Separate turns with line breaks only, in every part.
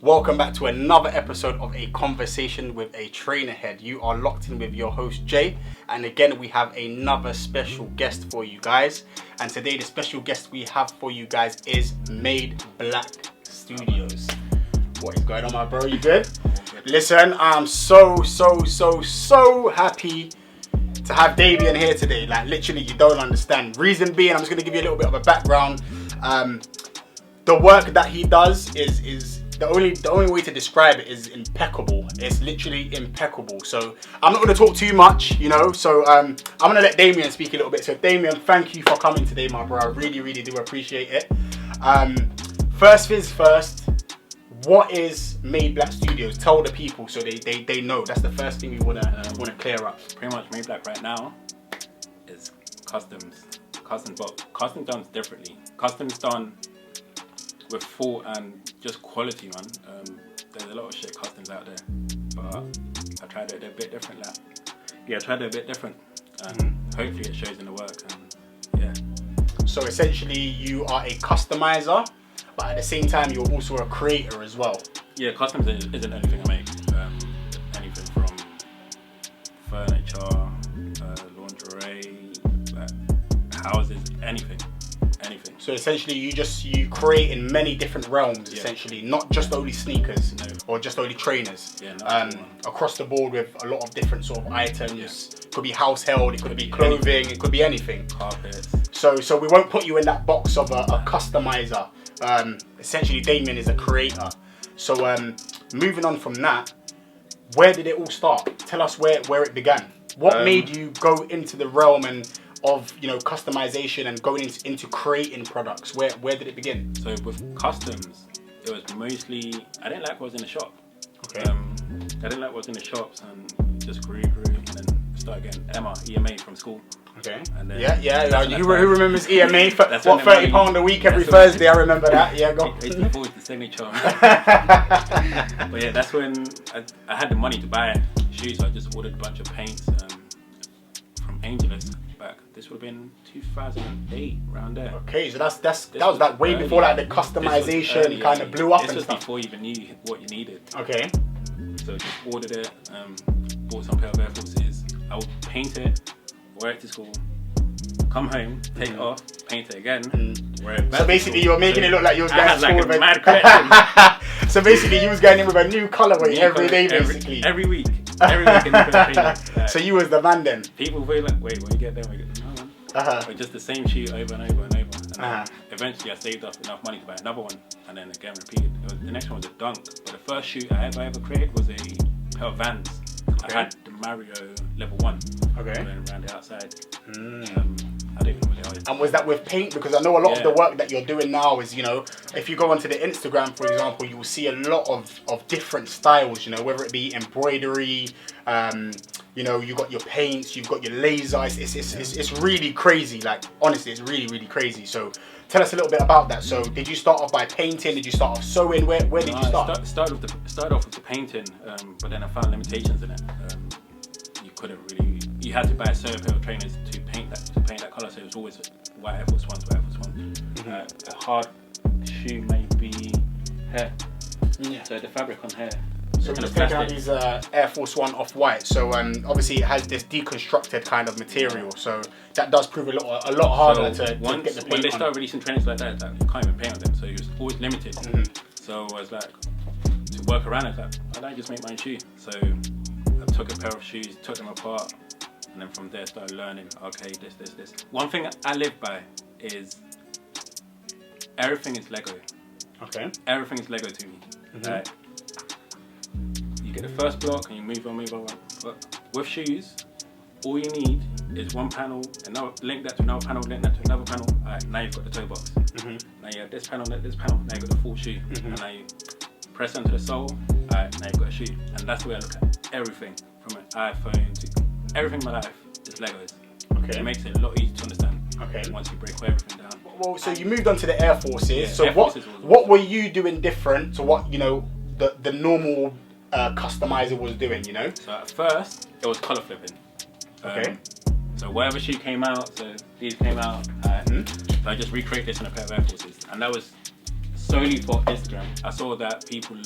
Welcome back to another episode of A Conversation with a Trainerhead. You are locked in with your host Jay, and again we have another special guest for you guys. And today the special guest we have for you guys is Madeblackstudios. What is going on, my bro? You good? Listen, I'm so happy to have Damien here today. Like literally, you don't understand. Reason being, I'm just gonna give you a little bit of a background. The work that he does is the only way to describe it is impeccable. It's literally impeccable. So I'm not going to talk too much, you know. So I'm going to let Damien speak a little bit. So Damien, thank you for coming today, my bro. I really do appreciate it. First things first, what is Madeblackstudios? Tell the people so they know. That's the first thing we want to clear up.
Pretty much Madeblack right now is customs, but custom done differently. Customs done with thought and just quality, man. There's a lot of shit customs out there, but I tried it a bit different. And hopefully it shows in the work. And yeah. So
essentially, you are a customizer, but at the same time, you're also a creator as well.
Yeah, customs isn't anything I make. Anything from furniture, lingerie, houses, anything.
So essentially you create in many different realms, essentially, not just only sneakers or just only trainers. Across the board with a lot of different sort of items. It could be household, it could be clothing, it could be anything.
Carpets.
So we won't put you in that box of a customizer. Essentially Damien is a creator. So moving on from that, where did it all start? Tell us where it began. What made you go into the realm of customization and going into creating products? Where did it begin?
So with customs, it was mostly I didn't like what was in the shop.
Okay.
I didn't like what was in the shops and just grew and then started getting EMA from school.
Okay.
And then,
who remembers EMA? What, £30 a week every Thursday? I remember that. Yeah, go.
84 is the signature. But yeah, that's when I had the money to buy shoes. So I just ordered a bunch of paints from Angeles. This would have been 2008, around there.
Okay, so that was like way before like the customization kind of blew up and stuff.
This was before you even knew what you needed.
Okay.
So just ordered it, bought some pair of Air Forces. I would paint it, wear it to school, come home, take it off, paint it again, wear it back.
So basically you were making it look like you was going to school
with
with
a mad collection.
So basically you was going in with a new colourway every day, basically.
Every week. Every week in the
So you was the man then?
People were like, wait, when you get there, but just the same shoe over and over and over. And eventually I saved up enough money to buy another one, and then again repeated. The next one was a Dunk, but the first shoe I ever created was a pair of Vans. I had the Mario level 1.
Okay.
And then around the outside. I don't even know what they are.
And was that with paint? Because I know a lot of the work that you're doing now is, if you go onto the Instagram, for example, you will see a lot of different styles, whether it be embroidery, you got your paints, you've got your lasers. It's really crazy. Like, honestly, it's really crazy. So tell us a little bit about that. So did you start off by painting? Did you start off sewing? Where did you start?
Started off with the painting, but then I found limitations in it. You had to buy a certain pair of trainers to paint that colour, so it was always white Air Force Ones. A hard shoe may be hair. So the fabric on hair.
So we're just taking out these Air Force One off white. So obviously it has this deconstructed kind of material. So that does prove a lot harder to get the paint on.
When they start releasing trainers like that, you can't even paint on them. So it was always limited. So I was like, to work around it, why don't I just make my own shoe? So I took a pair of shoes, took them apart, and then from there started learning. Okay, this. One thing I live by is everything is Lego.
Okay.
Everything is Lego to me. Like, you get the first block and you move on. But with shoes, all you need is one panel, and now link that to another panel, link that to another panel. Alright, now you've got the toe box. Now you have this panel, now you've got the full shoe. And now you press onto the sole, alright, now you've got a shoe. And that's the way I look at everything, from an iPhone to everything in my life is Legos.
Okay.
It makes it a lot easier to understand.
Okay.
Once you break everything down.
Well, so you moved on to the Air Forces.
Yeah,
so
Air
what
Forces was
what were you doing different to what the normal customizer was doing?
So at first it was color flipping.
Okay.
So whatever shoe came out, so these came out, so I just recreate this in a pair of Air Forces, and that was solely for Instagram. I saw that people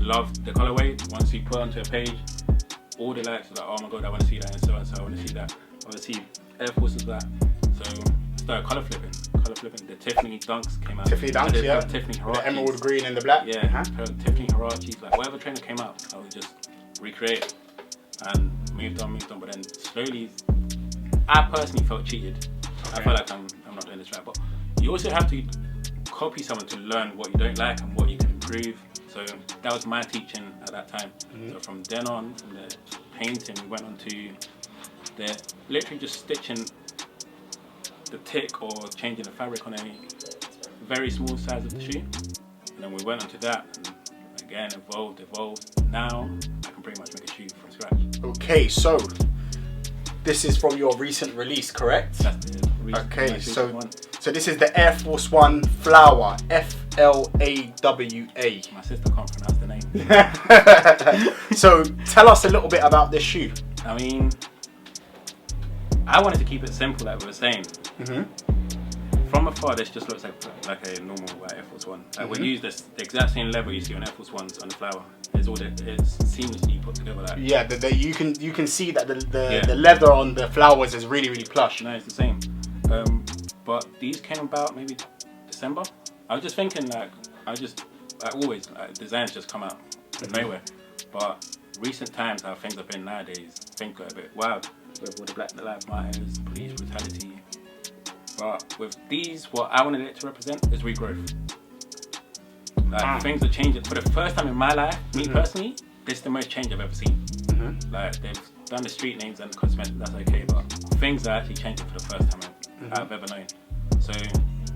love the colorway. Once you put onto a page, all the likes are like, oh my god, I want to see that, and so and so, I want to see that. I want to see Air Forces that. So started colour flipping. The Tiffany Dunks came out.
Tiffany Dunks, yeah.
Tiffany Hirachis.
The emerald green and the black.
Yeah, Tiffany Hirachis. Like whatever trainer came out, I would just recreate it. And moved on. But then slowly, I personally felt cheated. I felt like I'm not doing this right. But you also have to copy someone to learn what you don't like and what you can improve. So that was my teaching at that time. So from then on, from the painting, we went on to the literally just stitching the tick or changing the fabric on a very small size of the shoe. And then we went on to that and again evolved. Now I can pretty much make a shoe from scratch.
Okay, so this is from your recent release, correct?
That's the recent,
okay, so this is the Air Force One Flower, F-L-A-W-A.
My sister can't pronounce the name.
So tell us a little bit about this shoe.
I mean, I wanted to keep it simple, like we were saying. From afar, this just looks like a normal Air Force One. Like we use the exact same level you see on Air Force Ones on the flower. It's seamlessly put together. Like
yeah, you can see that the leather on the flowers is really plush.
No, it's the same. But these came about maybe December. I was just thinking like always designs just come out from nowhere. But recent times, how things have been nowadays, things got a bit wild with all the Black Lives Matters, police brutality. But with these, what I wanted it to represent is regrowth. Like things are changing. For the first time in my life, me personally, this is the most change I've ever seen. Like they've done the street names and the cosmetics, that's okay, but things are actually changing for the first time I've ever known. So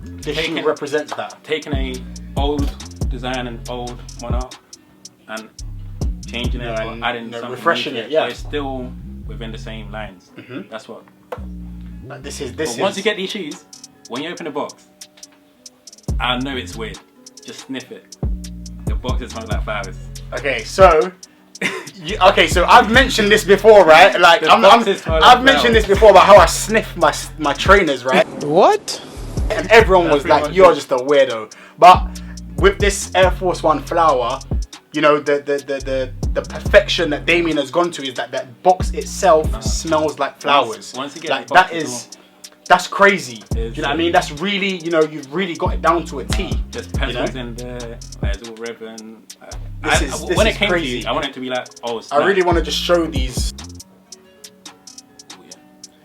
this shoe represents that.
Taking a old design and old monarch and changing it, or adding something,
refreshing it. Yeah,
but it's still within the same lines. That's what.
This is.
Once you get these shoes, when you open the box, I know it's weird. Just sniff it. The box smells like flowers.
Okay, so. So I've mentioned this before, right? Like I've mentioned this before about how I sniff my trainers, right?
What?
And everyone was like, "You're just a weirdo." But with this Air Force One Flower, you know, the perfection that Damien has gone to is that box itself smells like flowers.
Once you get
like
the box,
that's crazy. Do you know what I mean? That's really, you know, you've really got it down to a T.
There's petals in there. There's all ribbon.
When it came crazy.
to you, I want it to be like, oh,
I really want to just show these.
Oh,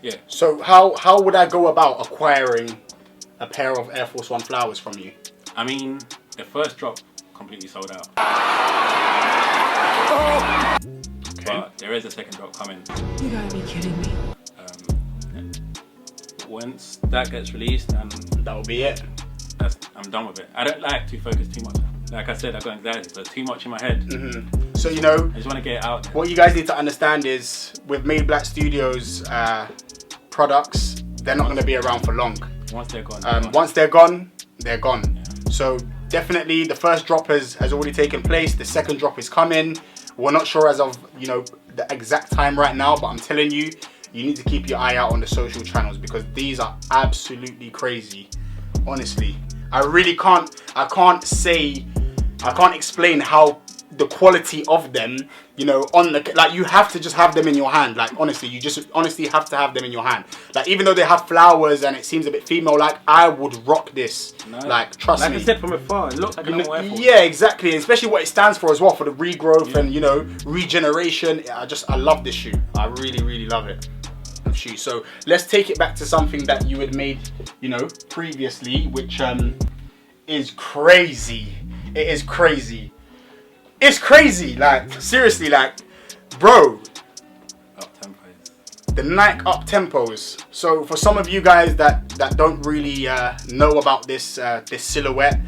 yeah.
So how would I go about acquiring a pair of Air Force One Flowers from you?
I mean, the first drop completely sold out. Okay. But there is a second drop coming.
You gotta be kidding me.
Once that gets released, and
that will be it.
I'm done with it. I don't like to focus too much. Like I said, I've got anxiety, so too much in my head.
So you know,
I just want to get it out there.
What you guys need to understand is with Madeblackstudios products, they're not going to be around for long.
Once they're gone,
once they're gone, they're gone.
Yeah.
So definitely, the first drop has already taken place. The second drop is coming. We're not sure as of the exact time right now, but I'm telling you, you need to keep your eye out on the social channels because these are absolutely crazy. Honestly, I can't explain how the quality of them, on the, you have to just have them in your hand. Like, honestly, you just honestly have to have them in your hand. Like, even though they have flowers and it seems a bit female, like, I would rock this.
No.
Like, trust me.
Like I said, from afar, it looks like a normal Air Force.
Yeah, exactly. And especially what it stands for as well, for the regrowth and, regeneration. I love this shoe. I really, really love it. Shoe. So let's take it back to something that you had made, previously, which is crazy. It is crazy. It's crazy. Like, seriously, like, bro.
Up tempos.
The Nike up tempos. So for some of you guys that don't really know about this this silhouette,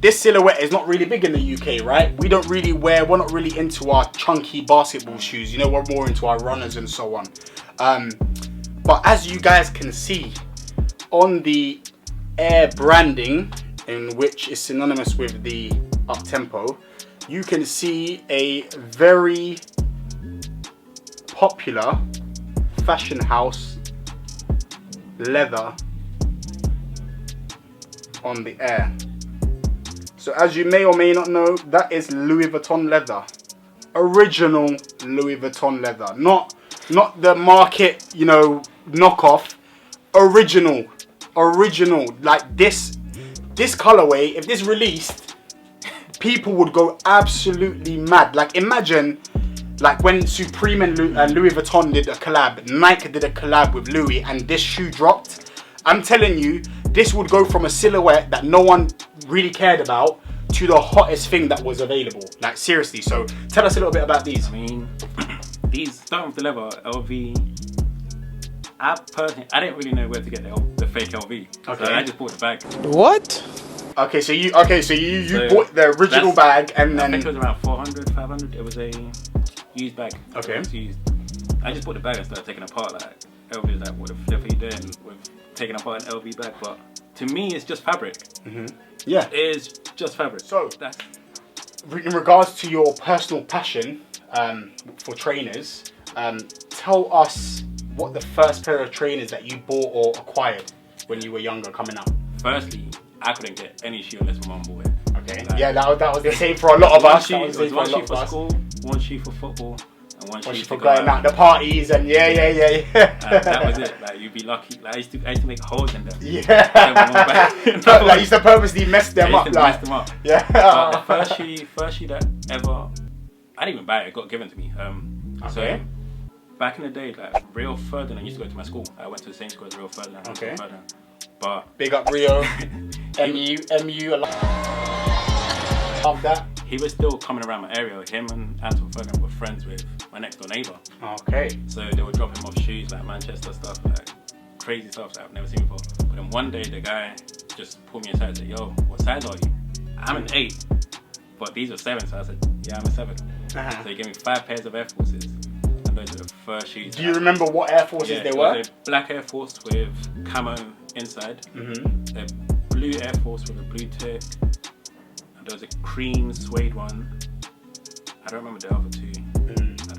this silhouette is not really big in the UK, right? We're not really into our chunky basketball shoes. We're more into our runners and so on. But as you guys can see on the Air branding, in which is synonymous with the up tempo, you can see a very popular fashion house leather on the Air. So as you may or may not know, that is Louis Vuitton leather. Original Louis Vuitton leather. Not the market, you know, knockoff. Original. Like this colorway, if this released, people would go absolutely mad. Like imagine, like when Supreme and Louis Vuitton did a collab, Nike did a collab with Louis, and this shoe dropped. I'm telling you, this would go from a silhouette that no one really cared about to the hottest thing that was available. Like seriously. So tell us a little bit about these.
I mean, these, starting with the leather, LV. I didn't really know where to get the fake LV. Okay. So I just bought the bag.
What?
Okay, so you bought the original bag, and then
I think it was around 400, 500. It was a used bag.
Okay.
I just bought the bag and started taking it apart. Like LV is like, what the flip are you doing with taking apart an LV bag? But to me, it's just fabric.
Yeah,
it is just fabric.
So in regards to your personal passion for trainers, tell us what the first pair of trainers that you bought or acquired when you were younger coming up.
Firstly, I couldn't get any shoe unless my mum bought it.
Okay. Like, yeah, that was the same for a lot of us.
One shoe for school, one shoe for football, and one shoe
for going out the parties and yeah.
That was it. Like you'd be lucky. Like I used to make holes in them.
Yeah. Like I used to purposely mess them up. Yeah.
But the first shoe that ever, I didn't even buy it. It got given to me.
Okay.
So, back in the day, like Rio Ferdinand used to go to my school. I went to the same school as Rio Ferdinand.
Okay.
But
big up Rio. MU. Love that.
He was still coming around my area. Him and Anton Ferdinand were friends with my next door neighbour.
Okay.
So they would drop him off shoes like Manchester stuff, like crazy stuff that I've never seen before. But then one day the guy just pulled me aside and said, "Yo, what size are you?" I'm an 8, but these are 7. So I said, "Yeah, I'm a 7." So he gave me 5 pairs of Air Forces. Those are the first shoes.
Do you remember what Air Forces they were?
A black Air Force with camo inside. A blue Air Force with a blue tick. And there was a cream suede one. I don't remember the other two.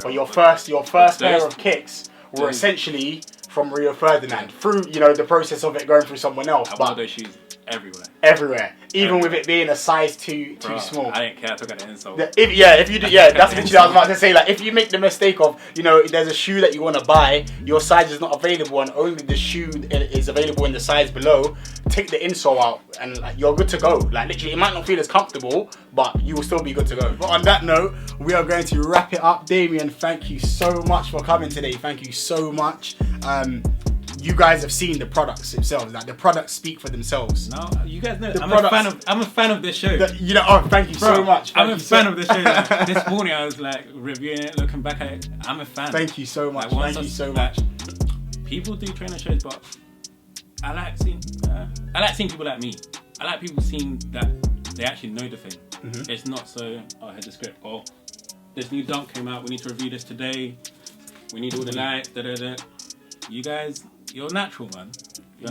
But your first pair of kicks were essentially from Rio Ferdinand through, you know, the process of it going through someone else.
I wore those shoes everywhere. Even with it being a size too small.
I
didn't care. I took out the insole.
If you do, that's literally what I was about to say. Like, if you make the mistake of, you know, there's a shoe that you want to buy, your size is not available, and only the shoe is available in the size below, take the insole out, and like, you're good to go. Like, literally, it might not feel as comfortable, but you will still be good to go. But on that note, we are going to wrap it up. Damien, thank you so much for coming today. Thank you so much. You guys have seen the products themselves. Like, the products speak for themselves.
No, you guys know. I'm a fan of this show.
Thank you so much.
I'm a fan of this show. Like, this morning I was like reviewing it, looking back at it. I'm a fan.
Thank you so much.
Thank you so much. People do trainer shows, but I like seeing people like me. I like people seeing that they actually know the thing. It's not so, here's the script. Oh, this new dunk came out. We need to review this today. We need all the lights. You guys, you're natural, man.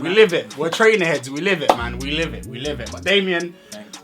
We live it. We're Trainerheads. We live it, man. We live it. But Damien,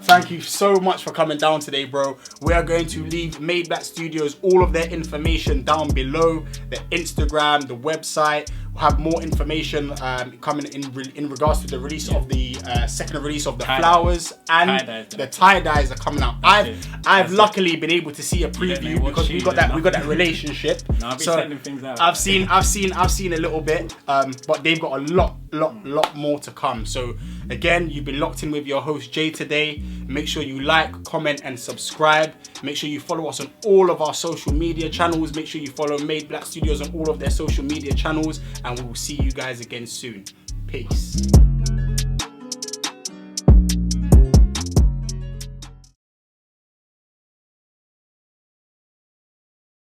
thank you so much for coming down today, bro. We are going to leave Madeblackstudios all of their information down below. The Instagram, the website. We'll have more information coming in regards to the release of the second release of the flowers, and the tie-dyes are coming out. I've luckily been able to see a preview because we got that relationship.
So sending things out.
I've seen a little bit, but they've got a lot more to come. So again, you've been locked in with your host Jay today. Make sure you like, comment, and subscribe. Make sure you follow us on all of our social media channels. Make sure you follow Madeblackstudios on all of their social media channels, and we will see you guys again soon. Peace.